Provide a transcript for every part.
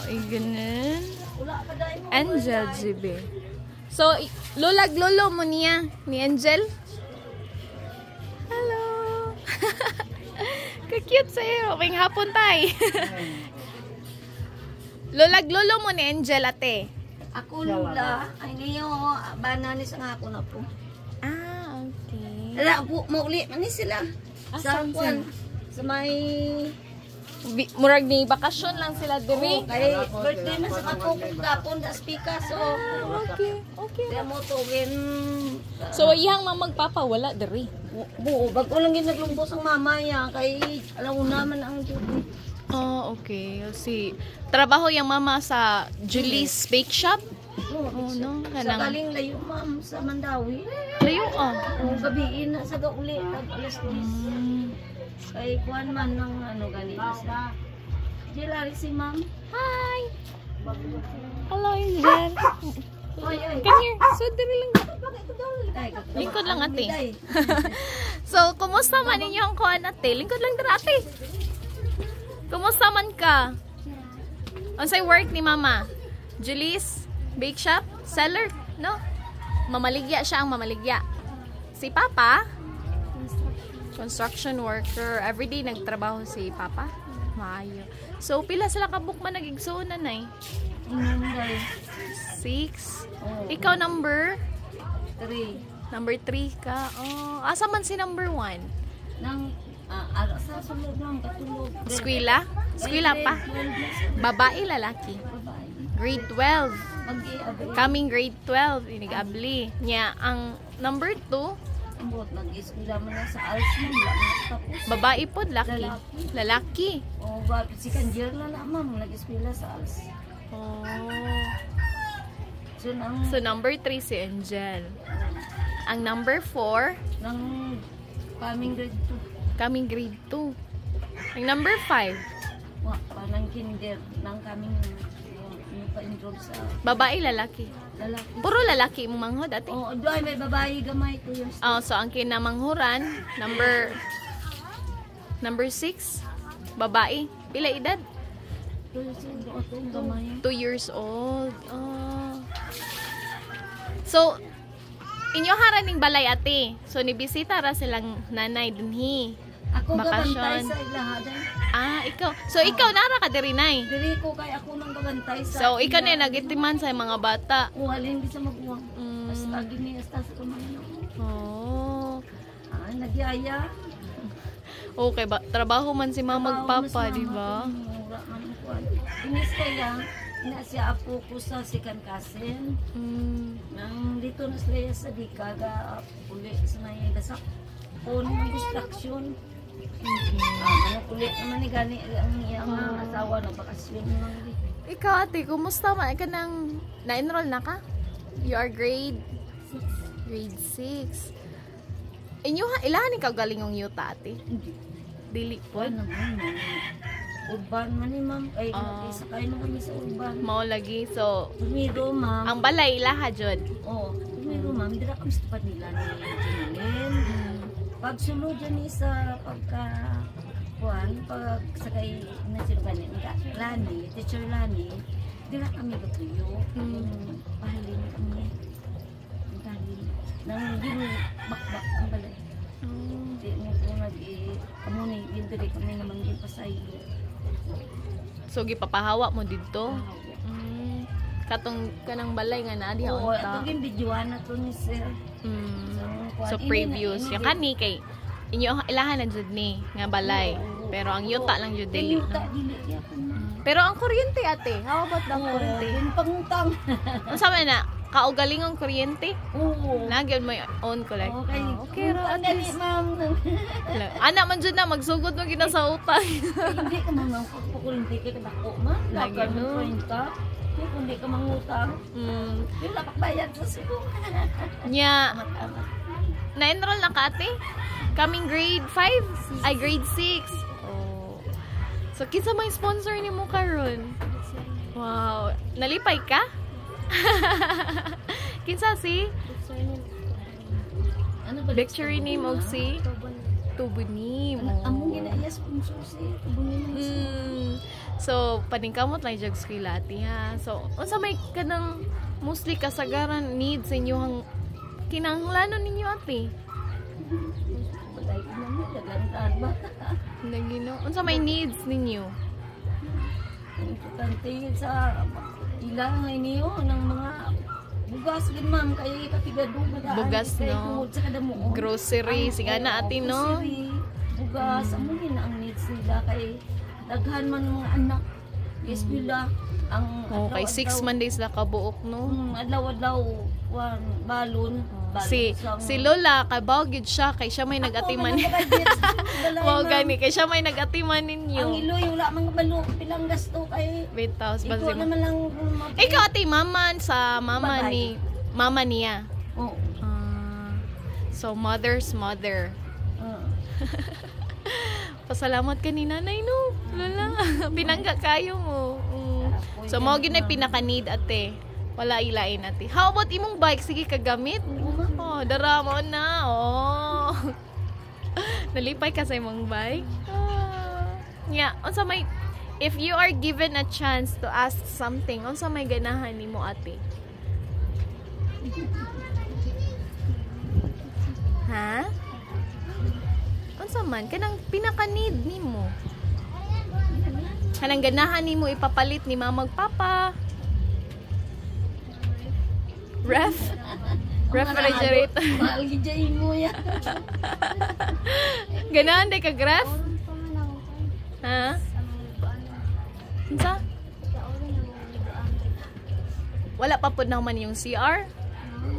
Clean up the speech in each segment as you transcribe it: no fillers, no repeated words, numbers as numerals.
Ay, ganun. Angel GB. So, lolag lolo mo niya ni Angel. Hello. Ka-cute sa'yo. May hapon tay. Lolag lolo mo ni Angel ate. Ako lula. Ay niyo, bananis ang ako na po. Ah, okay. Ala po, mauli man ni sila. Sa kwan. Sa may Murag ni bakasyon lang sila diri. kay birthday na sa ako kung gapon da speaker so Okay, okay. kaya mo tugin So, iyang mamagpapa wala diri. buo bago lang ginaglungkos ang mama niya kay alam mo naman ang duty. Oh, okay. Si trabaho yung mama sa Julie's Bake Shop. Oh, no. Sa Kanang galing layo ma'am sa Mandawi. layo ah. O gabiin na sa gauli tag alas 10. Kay kuan man ng ano ganito sa. Dilari si ma'am. Hi. Hello, Angel. Ay ay. Come here. So, diri lang. Ay, Lingkod lang ate. So, kumusta man ninyo ang kuan ate? Lingkod lang dira ate. Kumusta man ka? Unsay work ni mama? Julie's Bake Shop? Seller? No? Mamaligya siya ang mamaligya. Si papa? Construction worker. Everyday nagtrabaho si papa? Maayo. So, pila sila kabuk man nag-igsuon na nay? 6. Ikaw number? 3. Number 3 ka. Oh, asa man si number 1? Nang sa sulod ng katulog. Eskwela? Eskwela pa? Babae, lalaki? Grade 12. Coming grade 12. Inigabli. Nya, ang number 2, Ambot, nag-eskwela mo na sa ALS mo. Tapos, babae po, laki. Lalaki. o si Kanjer na ma'am, nag-eskwela sa ALS. Oh. So, nang, So, number 3 si Angel. Ang number 4, nang coming grade 2. coming grade 2. Ang number 5, Nang kinder, nang coming yung pa-enroll sa babae, lalaki. lalaki. Puro lalaki mong manghod ate. O, doon may babae gamay ko yung Oh, so ang kinamanghuran, number 6, babae. Pila edad? gamay. 2 years old. Oh. So, inyo haraning balay ate. So, nibisita ra silang nanay dinhi. Ako Bakasyon. gabantay sa ilaha din. Ah, ikaw. So, ikaw nara ka diri nay. Dili ko kay ako nang gabantay sa So, ikaw na nagitiman sa mga bata. Uhalin di sa maguwang. Mm. Basta gini hasta sa kumain. Oh. Nagyaya. Okay ba? Trabaho man si mama magpapa, di ba? Mura man ang kuwan. Inis kaya, ina siya apo ko sa sikan kasen. Mm. Nang dito na sila sa Dikaga, uli sa may dasak. Kung construction. Ano ulit naman ni gani ang iyang asawa na bakasyon naman. Ikaw ate, kumusta man? Ikaw nang na-enroll na ka? You are grade 6. Inyo ha, ilahan ikaw galing yung yuta ate? Dili po. Ano naman, urban man ni ma'am. Ay, sakay na kami sa urban. Mao lagi. So, Tumiro ma'am. ang balay ilaha jud. Oo, tumiro ma'am. Dira kami sa tapat nila ni Jinilin. Pag sulod dyan sa pagka pag sakay na sila kanina, Lani, teacher Lani, dira kami batuyo. Pahalin kami. Pahalin. Nang yun, bakbak ang balay. Hindi mo po kamo ni yun dali kami naman yung pasayo. So, gipapahawa mo dito? Katong kanang balay nga na diha Oo, unta. ito yung videoan na to ni sir. So, previews. Yung kani kay inyo ilahan na jud ni nga balay. Pero ang yuta lang jud dili. Yuta, dili. Pero ang kuryente ate, how about ang kuryente? Yung pangutang. Ang sabi na, kaugaling ang kuryente? Oo. Nagyan mo yung own collect. Okay. Okay, ro, at Dali, least. ma'am. Anak man dyan na, magsugod mo ginasautan. Hindi ka mga kukulinti ka dako, ma. Lagi, Lakar mo no? 30. Hindi ka mangutang. Yung lapakbayad sa sigo. Nya, Amat-amat. na-enroll na ka ate? Coming grade 5? Ay, grade 6. Oh. So, kinsa may sponsor ni mo karon? Wow. Nalipay ka? Kinsa si? Ano ba? Victory name og si? Tubunim. Among ginaya sponsor si Tubunin. So, paningkamot lang yung eskwela ati ha. So, unsa may kanang mostly kasagaran needs inyong kinahanglanon ninyo ati? Patay ko naman, dagantaan ba? Nagino. Unsa may needs ninyo? Ang importante sa ilang niyo ng mga bugas din ma'am kay katigado Bugas, no? Sa kadamuon. Grocery, siga na ati no? Grocery, bugas, amo na ang needs nila kay daghan man mga anak. Yes nila ang Kay 6 Mondays na kabuok no? adlaw-adlaw balon. Si Lola kabaw gid siya kay siya may nagatiman. Wow gani kay siya may nagatiman ninyo. Ang iloy wala man balo pilang gasto kay 8,000 ikaw naman lang ikaw ati mama sa mama ni mama niya. Oo. So mother's mother. Pasalamat ka ni nanay no. Lola, pinangga kayo mo. So mao gyud na pinaka-need ate. Wala ilain ate. How about imong bike? Sige kagamit. Oh, dara mo na. Oh. Nalipay ka sa imong bike. Yeah, unsa may if you are given a chance to ask something, unsa may ganahan nimo ate? Ha? Unsa man kanang pinaka-need nimo? Kanang ganahan nimo ipapalit ni mama ug papa? Refrigerator. Mahal gid mo ya. Ganahan day kag ref? Ha? Unsa? Wala pa pud naman yung CR?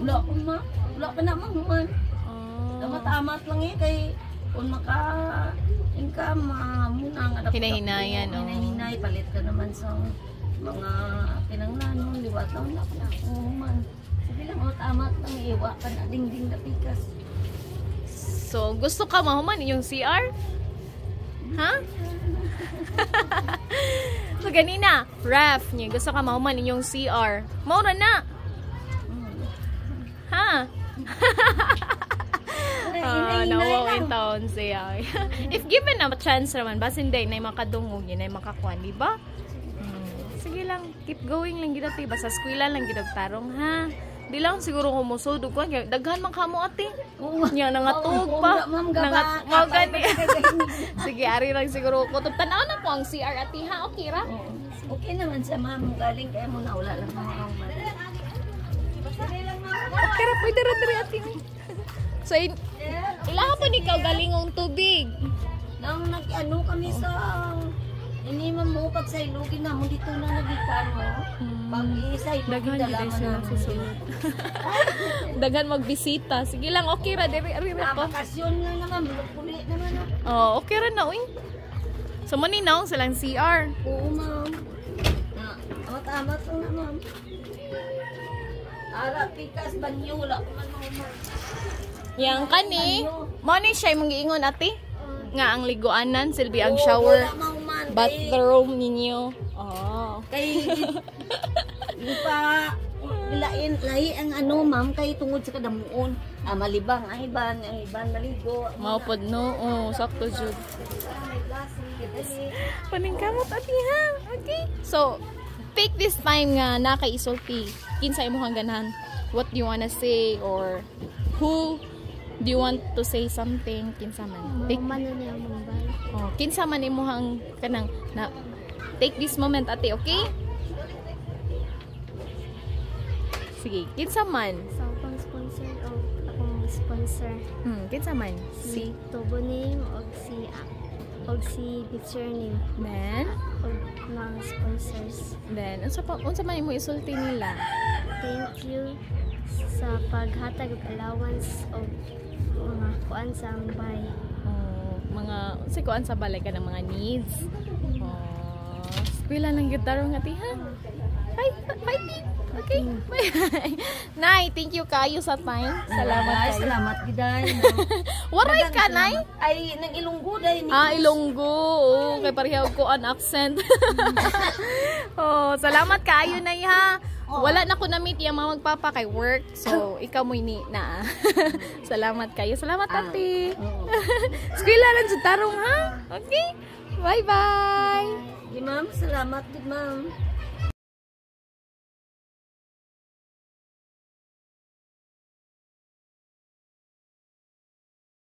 Wala pa ma. Wala pa naman man. Tama-tama lang kay kung income muna nga hinahinayan no. Hinahinay palit ka naman sa mga kinanglanon liwat lang na man. Sige lang tama lang iwa ka na dingding na pikas. So gusto ka mahuman yung CR? Ha? So ganina, ref niya gusto ka mahuman yung CR. Maura na. Ha? Nawaw in town siya. If given a chance naman, basin day na makadungog yun, na makakuan, di ba? Sige lang, keep going lang gid ati, basta eskwela lang gid tarong ha. Di lang siguro kumusod ko, daghan man kamo ate. Nya nangatog pa. Nangat gani. Sige, ari lang siguro ko. Tanaw na ko ang CR ati ha, okay ra? Okay naman sa ma'am, galing kay mo na wala lang mga okay ra, pwede ra diri ati. So, ilaha pa ni ikaw galingong tubig. Nang nag-ano kami sa inimam mo pag sa ilugin na mo dito na nagikano. Pag isa daghan gid sila susunod. Daghan magbisita. Sige lang, okay ra diri ra pa. Bakasyon na naman, puli naman. Oh, okay ra na uy. So maninaw silang CR. Oo, ma'am. Tama to na, ma'am. Ara pikas banyo wala ko man ma'am. Yang kani, mo ni siya mong giingon ate nga ang liguanan silbi ang shower bathroom ninyo. Oh. Kay pa lahi ang ano ma'am kay tungod sa kadamuon. Malibang ang iban maligo. Mao pod no. Oh, sakto jud. Paningkamot ate ha. Okay. So, take this time nga na kay isulti. Kinsa imong ganahan? What do you wanna say or who do you want to say something? Kinsa man? Take man niya Mumbai. Oh, kinsa man imong kanang na take this moment ate, okay? Sige, kinsa man? So, pang sponsor o akong sponsor. Kinsa man? Si Tobo name og si picture name. Then, Og mga sponsors. then unsa man imong isulti nila? Thank you sa paghatag og allowance og mga kuan sa ambay. Mga kuan sa balay ka ng mga needs. Eskwela lang gitarong ati ha. Bye. Okay. Bye. Nay, thank you kayo sa time. Salamat kayo. Salamat giday. Waray ka, Nay? Ay nang Ilonggo day ni. Ilonggo. Oh, kay pareho ko an accent. Salamat kayo, Nay ha. Wala na ko na-meet yung mga magpapa kay work. So, ikaw mo ini na. Salamat kayo. Salamat, ate. Eskwela lang sa tarong, ha? Okay? Bye-bye! Sige ma'am, salamat din ma'am.